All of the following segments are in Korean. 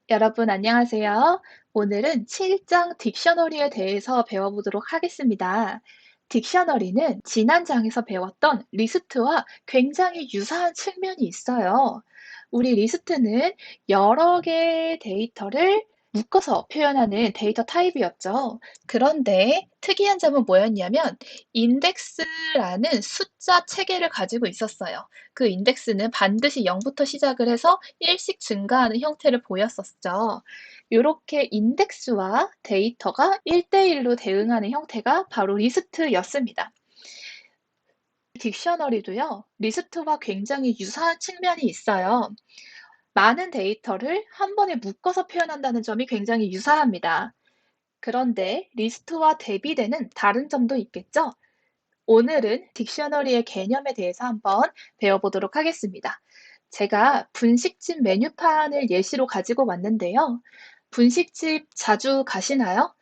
여러분 안녕하세요. 오늘은 7장 딕셔너리에 대해서 배워보도록 하겠습니다. 딕셔너리는 지난 장에서 배웠던 리스트와 굉장히 유사한 측면이 있어요. 우리 리스트는 여러 개의 데이터를 묶어서 표현하는 데이터 타입이었죠. 그런데 특이한 점은 뭐였냐면 인덱스라는 숫자 체계를 가지고 있었어요. 그 인덱스는 반드시 0부터 시작을 해서 1씩 증가하는 형태를 보였었죠. 이렇게 인덱스와 데이터가 1대1로 대응하는 형태가 바로 리스트였습니다. 딕셔너리도요, 리스트와 굉장히 유사한 측면이 있어요. 많은 데이터를 한 번에 묶어서 표현한다는 점이 굉장히 유사합니다. 그런데 리스트와 대비되는 다른 점도 있겠죠? 오늘은 딕셔너리의 개념에 대해서 한번 배워보도록 하겠습니다. 제가 분식집 메뉴판을 예시로 가지고 왔는데요. 분식집 자주 가시나요?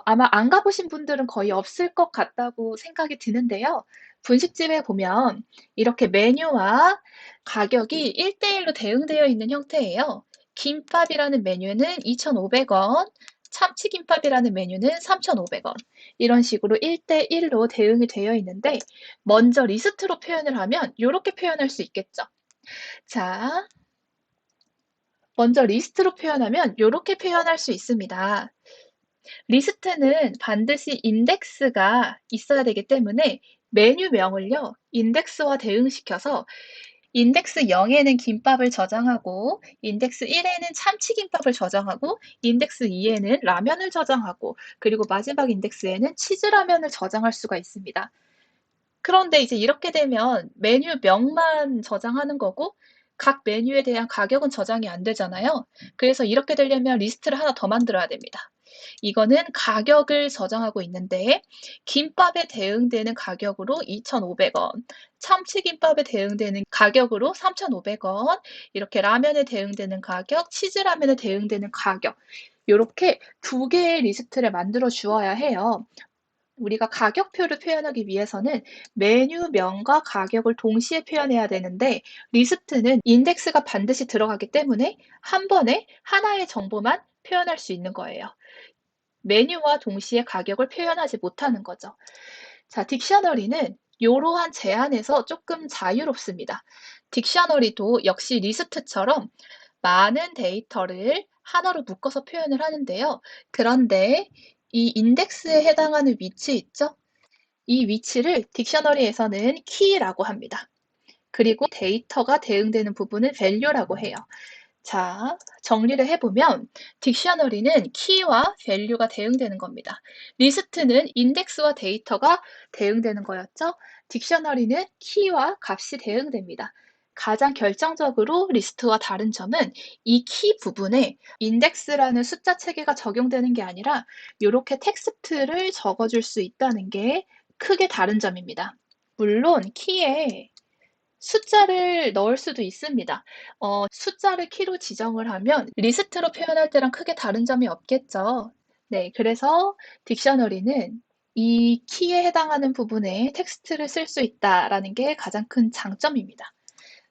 아마 안 가보신 분들은 거의 없을 것 같다고 생각이 드는데요. 분식집에 보면 이렇게 메뉴와 가격이 1대1로 대응되어 있는 형태예요. 김밥이라는 메뉴는 2,500원, 참치김밥이라는 메뉴는 3,500원. 이런 식으로 1대1로 대응이 되어 있는데, 먼저 리스트로 표현을 하면 이렇게 표현할 수 있겠죠. 자, 먼저 리스트로 표현하면 이렇게 표현할 수 있습니다. 리스트는 반드시 인덱스가 있어야 되기 때문에 메뉴명을요, 인덱스와 대응시켜서 인덱스 0에는 김밥을 저장하고, 인덱스 1에는 참치김밥을 저장하고, 인덱스 2에는 라면을 저장하고, 그리고 마지막 인덱스에는 치즈라면을 저장할 수가 있습니다. 그런데 이제 이렇게 되면 메뉴명만 저장하는 거고 각 메뉴에 대한 가격은 저장이 안 되잖아요. 그래서 이렇게 되려면 리스트를 하나 더 만들어야 됩니다. 이거는 가격을 저장하고 있는데 김밥에 대응되는 가격으로 2,500원, 참치김밥에 대응되는 가격으로 3,500원, 이렇게 라면에 대응되는 가격, 치즈라면에 대응되는 가격, 이렇게 두 개의 리스트를 만들어 주어야 해요. 우리가 가격표를 표현하기 위해서는 메뉴명과 가격을 동시에 표현해야 되는데 리스트는 인덱스가 반드시 들어가기 때문에 한 번에 하나의 정보만 표현할 수 있는 거예요. 메뉴와 동시에 가격을 표현하지 못하는 거죠. 자, 딕셔너리는 이러한 제한에서 조금 자유롭습니다. 딕셔너리도 역시 리스트처럼 많은 데이터를 하나로 묶어서 표현을 하는데요. 그런데 이 인덱스에 해당하는 위치 있죠? 이 위치를 딕셔너리에서는 키라고 합니다. 그리고 데이터가 대응되는 부분은 value라고 해요. 자, 정리를 해보면 딕셔너리는 키와 value가 대응되는 겁니다. 리스트는 인덱스와 데이터가 대응되는 거였죠. 딕셔너리는 키와 값이 대응됩니다. 가장 결정적으로 리스트와 다른 점은 이 키 부분에 인덱스라는 숫자 체계가 적용되는 게 아니라 이렇게 텍스트를 적어줄 수 있다는 게 크게 다른 점입니다. 물론 키에 숫자를 넣을 수도 있습니다. 숫자를 키로 지정을 하면 리스트로 표현할 때랑 크게 다른 점이 없겠죠. 네, 그래서 딕셔너리는 이 키에 해당하는 부분에 텍스트를 쓸 수 있다라는 게 가장 큰 장점입니다.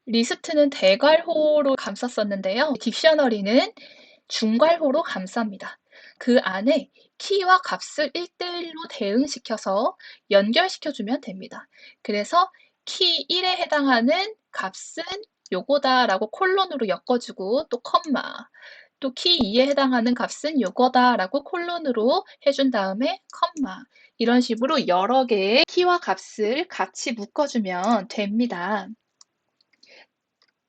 리스트는 대괄호로 감쌌었는데요. 딕셔너리는 중괄호로 감쌉니다. 그 안에 키와 값을 1대1로 대응시켜서 연결시켜주면 됩니다. 그래서 키 1에 해당하는 값은 요거다라고 콜론으로 엮어주고 또 컴마, 또 키 2에 해당하는 값은 요거다라고 콜론으로 해준 다음에 컴마, 이런 식으로 여러 개의 키와 값을 같이 묶어주면 됩니다.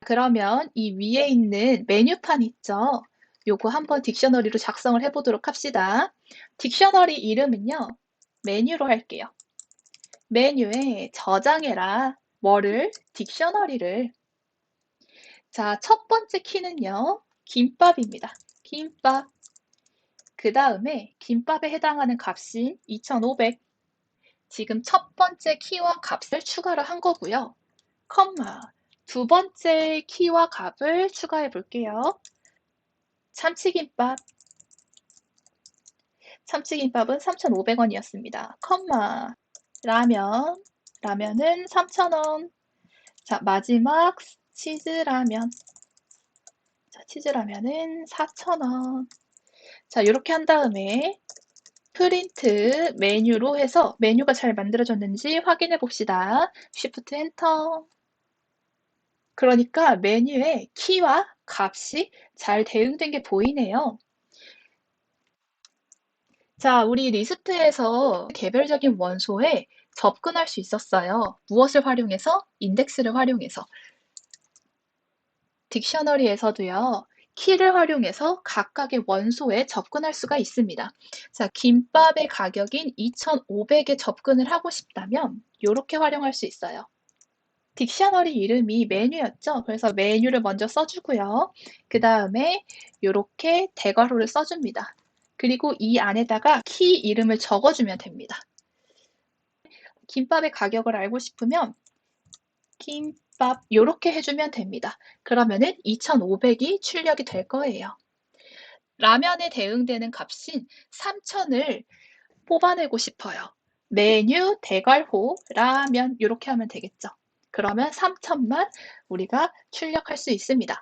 그러면 이 위에 있는 메뉴판 있죠? 요거 한번 딕셔너리로 작성을 해보도록 합시다. 딕셔너리 이름은요, 메뉴로 할게요. 메뉴에 저장해라. 뭐를? 딕셔너리를. 자, 첫 번째 키는요, 김밥입니다. 김밥. 그 다음에 김밥에 해당하는 값인 2,500. 지금 첫 번째 키와 값을 추가를 한 거고요. 컴마. 두 번째 키와 값을 추가해 볼게요. 참치김밥. 참치김밥은 3,500원이었습니다. 컴마. 라면. 라면은 3,000원. 자, 마지막 치즈라면. 자, 치즈라면은 4,000원. 자, 이렇게 한 다음에 프린트 메뉴로 해서 메뉴가 잘 만들어졌는지 확인해 봅시다. Shift 엔터. 그러니까 메뉴에 키와 값이 잘 대응된 게 보이네요. 자, 우리 리스트에서 개별적인 원소에 접근할 수 있었어요. 무엇을 활용해서? 인덱스를 활용해서. 딕셔너리에서도요, 키를 활용해서 각각의 원소에 접근할 수가 있습니다. 자, 김밥의 가격인 2,500에 접근을 하고 싶다면 이렇게 활용할 수 있어요. 딕셔너리 이름이 메뉴였죠. 그래서 메뉴를 먼저 써주고요. 그 다음에 이렇게 대괄호를 써줍니다. 그리고 이 안에다가 키 이름을 적어주면 됩니다. 김밥의 가격을 알고 싶으면 김밥 이렇게 해주면 됩니다. 그러면은 2,500이 출력이 될 거예요. 라면에 대응되는 값인 3,000을 뽑아내고 싶어요. 메뉴 대괄호 라면 이렇게 하면 되겠죠. 그러면 3,000만 우리가 출력할 수 있습니다.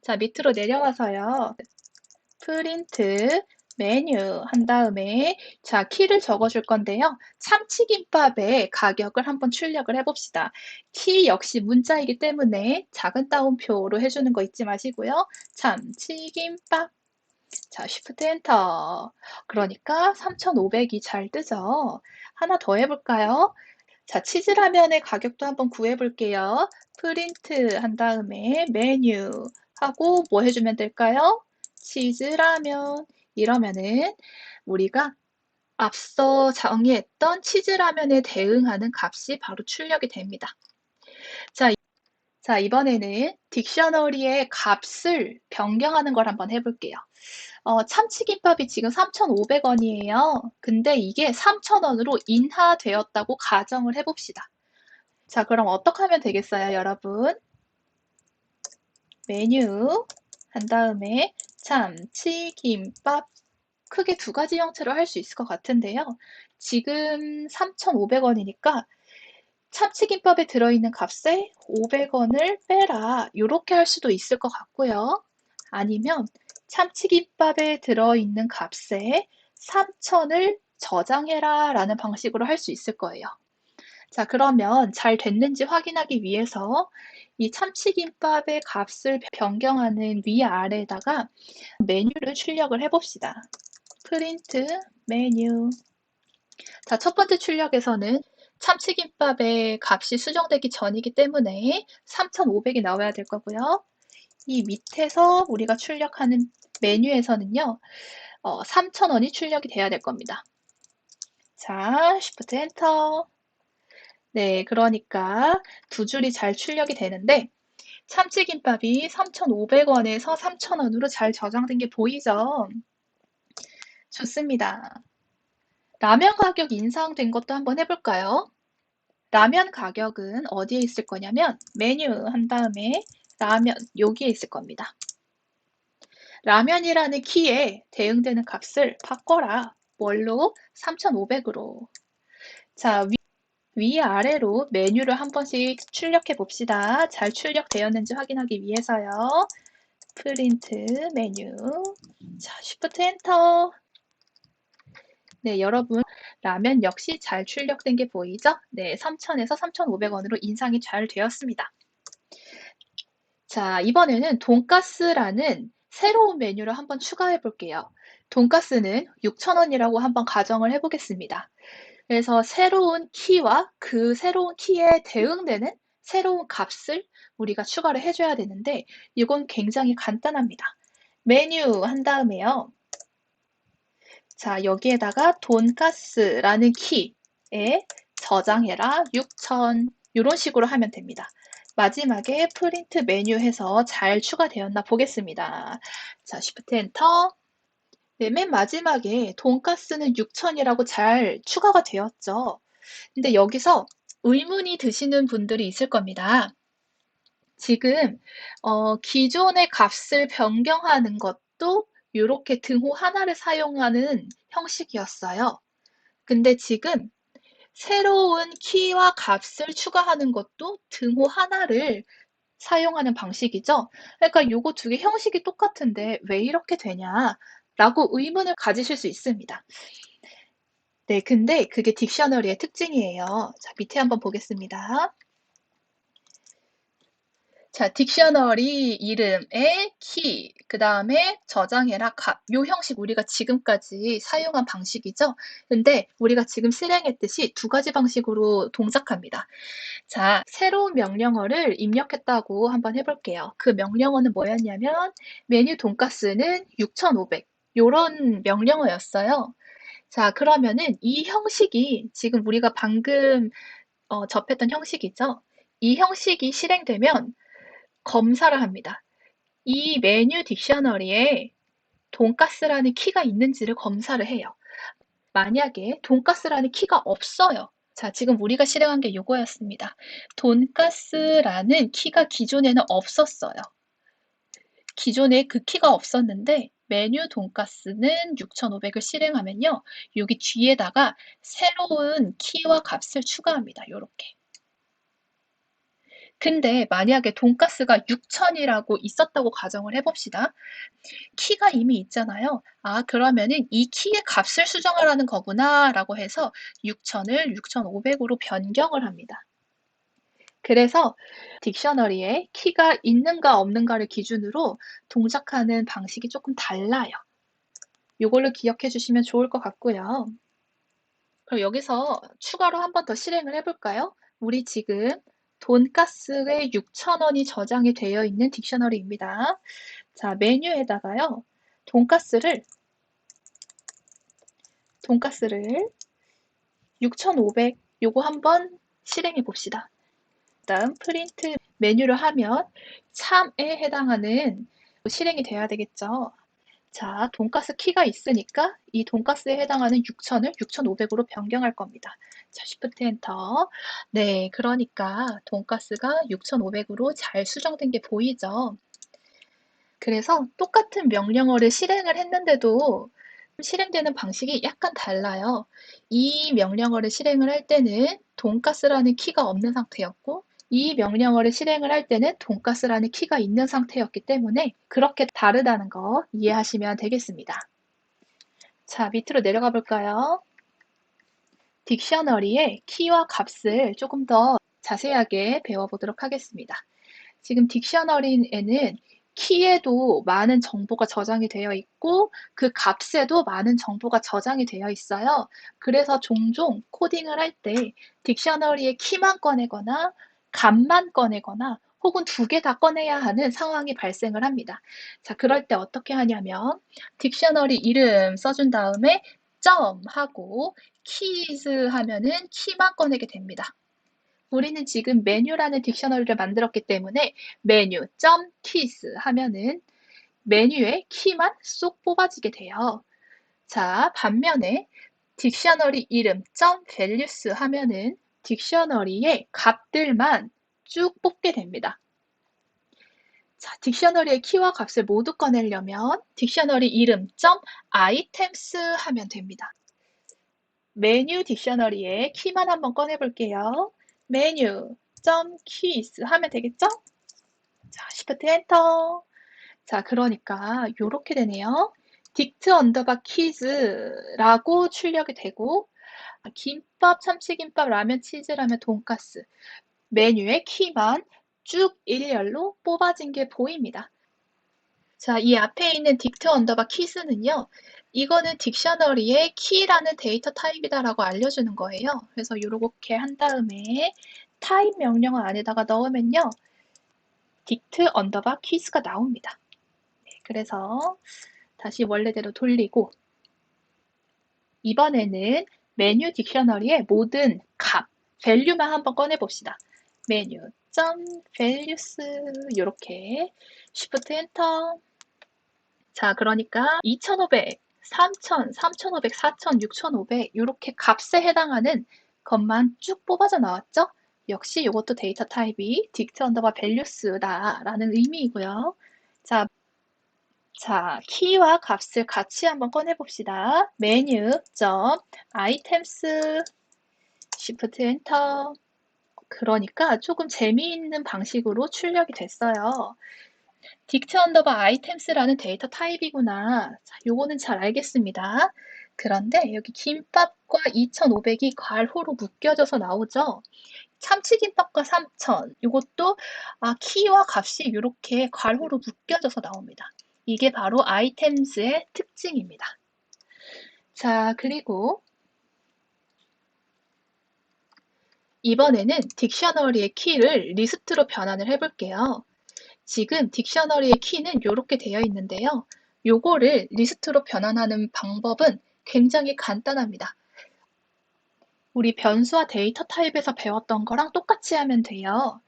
자, 밑으로 내려와서요. 프린트 메뉴 한 다음에 자, 키를 적어줄 건데요. 참치김밥의 가격을 한번 출력을 해봅시다. 키 역시 문자이기 때문에 작은 따옴표로 해주는 거 잊지 마시고요. 참치김밥. 자, Shift 엔터. 그러니까 3,500이 잘 뜨죠. 하나 더 해볼까요? 자, 치즈라면의 가격도 한번 구해볼게요. 프린트 한 다음에 메뉴 하고 뭐 해주면 될까요? 치즈라면. 이러면은 우리가 앞서 정의했던 치즈라면에 대응하는 값이 바로 출력이 됩니다. 자, 이번에는 딕셔너리의 값을 변경하는 걸 한번 해볼게요. 참치김밥이 지금 3,500원이에요. 근데 이게 3,000원으로 인하되었다고 가정을 해봅시다. 자, 그럼 어떻게 하면 되겠어요, 여러분? 메뉴 한 다음에 참치김밥 크게 두 가지 형태로 할 수 있을 것 같은데요. 지금 3,500원이니까 참치김밥에 들어있는 값에 500원을 빼라 이렇게 할 수도 있을 것 같고요. 아니면 참치김밥에 들어있는 값에 3,000을 저장해라 라는 방식으로 할 수 있을 거예요. 자, 그러면 잘 됐는지 확인하기 위해서 이 참치김밥의 값을 변경하는 위아래에다가 메뉴를 출력을 해봅시다. 프린트 메뉴. 자, 첫 번째 출력에서는 참치김밥의 값이 수정되기 전이기 때문에 3,500이 나와야 될 거고요. 이 밑에서 우리가 출력하는 메뉴에서는요, 3,000원이 출력이 돼야 될 겁니다. 자, Shift 엔터. 네, 그러니까 두 줄이 잘 출력이 되는데 참치김밥이 3,500원에서 3,000원으로 잘 저장된 게 보이죠? 좋습니다. 라면 가격 인상된 것도 한번 해볼까요? 라면 가격은 어디에 있을 거냐면 메뉴 한 다음에 라면 여기에 있을 겁니다. 라면이라는 키에 대응되는 값을 바꿔라. 뭘로? 3,500으로. 자, 위아래로 메뉴를 한 번씩 출력해 봅시다. 잘 출력되었는지 확인하기 위해서요. 프린트 메뉴. 자, Shift 엔터. 네, 여러분 라면 역시 잘 출력된 게 보이죠? 네, 3,000에서 3,500원으로 인상이 잘 되었습니다. 자, 이번에는 돈가스라는 새로운 메뉴를 한번 추가해 볼게요. 돈가스는 6,000원이라고 한번 가정을 해 보겠습니다. 그래서 새로운 키와 그 새로운 키에 대응되는 새로운 값을 우리가 추가를 해줘야 되는데 이건 굉장히 간단합니다. 메뉴 한 다음에요. 자, 여기에다가 돈가스라는 키에 저장해라 6,000 이런 식으로 하면 됩니다. 마지막에 프린트 메뉴 해서 잘 추가되었나 보겠습니다. 자, Shift 엔터. 네, 맨 마지막에 돈가스는 6,000이라고 잘 추가가 되었죠. 근데 여기서 의문이 드시는 분들이 있을 겁니다. 지금 기존의 값을 변경하는 것도 이렇게 등호 하나를 사용하는 형식이었어요. 근데 지금 새로운 키와 값을 추가하는 것도 등호 하나를 사용하는 방식이죠. 그러니까 요거 두 개 형식이 똑같은데 왜 이렇게 되냐라고 의문을 가지실 수 있습니다. 네, 근데 그게 딕셔너리의 특징이에요. 자, 밑에 한번 보겠습니다. 자, 딕셔너리 이름에 키, 그 다음에 저장해라 값. 요 형식 우리가 지금까지 사용한 방식이죠. 근데 우리가 지금 실행했듯이 두 가지 방식으로 동작합니다. 자, 새로운 명령어를 입력했다고 한번 해볼게요. 그 명령어는 뭐였냐면 메뉴 돈가스는 6,500 요런 명령어였어요. 자, 그러면은 이 형식이 지금 우리가 방금 접했던 형식이죠. 이 형식이 실행되면 검사를 합니다. 이 메뉴 딕셔너리에 돈가스라는 키가 있는지를 검사를 해요. 만약에 돈가스라는 키가 없어요. 자, 지금 우리가 실행한 게 요거였습니다. 돈가스라는 키가 기존에는 없었어요. 기존에 그 키가 없었는데 메뉴 돈가스는 6,500을 실행하면요. 여기 뒤에다가 새로운 키와 값을 추가합니다. 요렇게. 근데 만약에 돈가스가 6,000이라고 있었다고 가정을 해봅시다. 키가 이미 있잖아요. 아, 그러면은 이 키의 값을 수정하라는 거구나 라고 해서 6,000을 6,500으로 변경을 합니다. 그래서 딕셔너리에 키가 있는가 없는가를 기준으로 동작하는 방식이 조금 달라요. 이걸로 기억해 주시면 좋을 것 같고요. 그럼 여기서 추가로 한 번 더 실행을 해볼까요? 우리 지금 돈가스에 6,000원이 저장이 되어 있는 딕셔너리입니다. 자, 메뉴에다가요. 돈가스를 6,500 요거 한번 실행해 봅시다. 다음 프린트 메뉴를 하면 참에 해당하는 실행이 돼야 되겠죠. 자, 돈가스 키가 있으니까 이 돈가스에 해당하는 6,000을 6,500으로 변경할 겁니다. 자, Shift 엔터. 네, 그러니까 돈가스가 6,500으로 잘 수정된 게 보이죠? 그래서 똑같은 명령어를 실행을 했는데도 실행되는 방식이 약간 달라요. 이 명령어를 실행을 할 때는 돈가스라는 키가 없는 상태였고 이 명령어를 실행을 할 때는 돈가스라는 키가 있는 상태였기 때문에 그렇게 다르다는 거 이해하시면 되겠습니다. 자, 밑으로 내려가 볼까요? 딕셔너리의 키와 값을 조금 더 자세하게 배워보도록 하겠습니다. 지금 딕셔너리에는 키에도 많은 정보가 저장이 되어 있고 그 값에도 많은 정보가 저장이 되어 있어요. 그래서 종종 코딩을 할 때 딕셔너리의 키만 꺼내거나 값만 꺼내거나 혹은 두 개 다 꺼내야 하는 상황이 발생을 합니다. 자, 그럴 때 어떻게 하냐면 딕셔너리 이름 써준 다음에 점 하고 키즈 하면은 키만 꺼내게 됩니다. 우리는 지금 메뉴라는 딕셔너리를 만들었기 때문에 메뉴 .keys 하면은 메뉴의 키만 쏙 뽑아지게 돼요. 자, 반면에 딕셔너리 이름 .values 하면은 딕셔너리의 값들만 쭉 뽑게 됩니다. 자, 딕셔너리의 키와 값을 모두 꺼내려면 딕셔너리 이름 .items 하면 됩니다. 메뉴 딕셔너리의 키만 한번 꺼내 볼게요. 메뉴 .keys 하면 되겠죠? 자, Shift 엔터. 자, 그러니까 요렇게 되네요. dict 언더바 keys라고 출력이 되고 김밥, 참치김밥, 라면, 치즈라면, 돈가스 메뉴의 키만 쭉 일렬로 뽑아진 게 보입니다. 자, 이 앞에 있는 dict 언더바 keys는요. 이거는 딕셔너리의 키라는 데이터 타입이다라고 알려주는 거예요. 그래서 이렇게 한 다음에 타입 명령어 안에다가 넣으면요. dict 언더바 keys가 나옵니다. 네, 그래서 다시 원래대로 돌리고 이번에는 메뉴 딕셔너리의 모든 값, value만 한번 꺼내봅시다. 메뉴 .values 이렇게 Shift 엔터. 자, 그러니까 2,500, 3,000, 3,500, 4,000, 6,500 이렇게 값에 해당하는 것만 쭉 뽑아져 나왔죠? 역시 이것도 데이터 타입이 dict 언더바 values다라는 의미이고요. 자, 키와 값을 같이 한번 꺼내봅시다. 메뉴 점 items Shift 엔터. 그러니까 조금 재미있는 방식으로 출력이 됐어요. 딕트 언더바 아이템스라는 데이터 타입이구나. 자, 요거는 잘 알겠습니다. 그런데 여기 김밥과 2,500이 괄호로 묶여져서 나오죠. 참치김밥과 3,000. 요것도 키와 값이 이렇게 괄호로 묶여져서 나옵니다. 이게 바로 아이템스의 특징입니다. 자, 그리고 이번에는 딕셔너리의 키를 리스트로 변환을 해볼게요. 지금 딕셔너리의 키는 이렇게 되어 있는데요. 요거를 리스트로 변환하는 방법은 굉장히 간단합니다. 우리 변수와 데이터 타입에서 배웠던 거랑 똑같이 하면 돼요.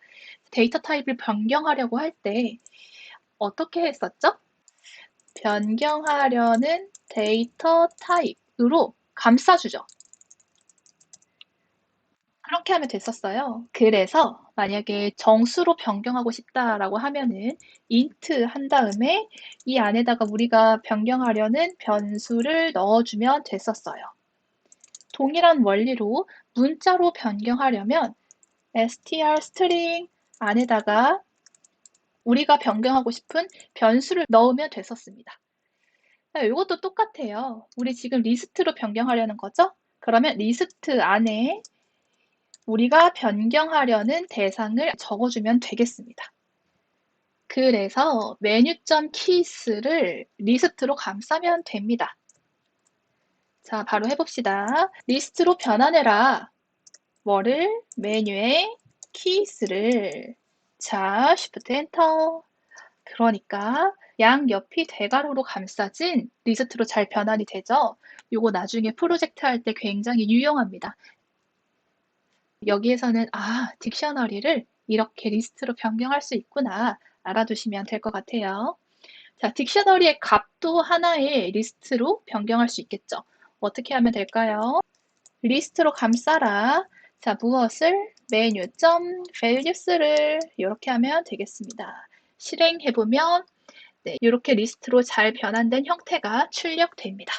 데이터 타입을 변경하려고 할 때 어떻게 했었죠? 변경하려는 데이터 타입으로 감싸주죠. 그렇게 하면 됐었어요. 그래서 만약에 정수로 변경하고 싶다라고 하면은 int 한 다음에 이 안에다가 우리가 변경하려는 변수를 넣어주면 됐었어요. 동일한 원리로 문자로 변경하려면 str string 안에다가 우리가 변경하고 싶은 변수를 넣으면 됐었습니다. 이것도 똑같아요. 우리 지금 리스트로 변경하려는 거죠? 그러면 리스트 안에 우리가 변경하려는 대상을 적어주면 되겠습니다. 그래서 메뉴점 keys를 리스트로 감싸면 됩니다. 자, 바로 해봅시다. 리스트로 변환해라. 뭐를? 메뉴의 keys를. 자, Shift Enter. 그러니까 양옆이 대괄호로 감싸진 리스트로 잘 변환이 되죠? 이거 나중에 프로젝트 할 때 굉장히 유용합니다. 여기에서는 딕셔너리를 이렇게 리스트로 변경할 수 있구나 알아두시면 될 것 같아요. 자, 딕셔너리의 값도 하나의 리스트로 변경할 수 있겠죠. 어떻게 하면 될까요? 리스트로 감싸라. 자, 무엇을? 메뉴.values를 이렇게 하면 되겠습니다. 실행해보면 이렇게 리스트로 잘 변환된 형태가 출력됩니다.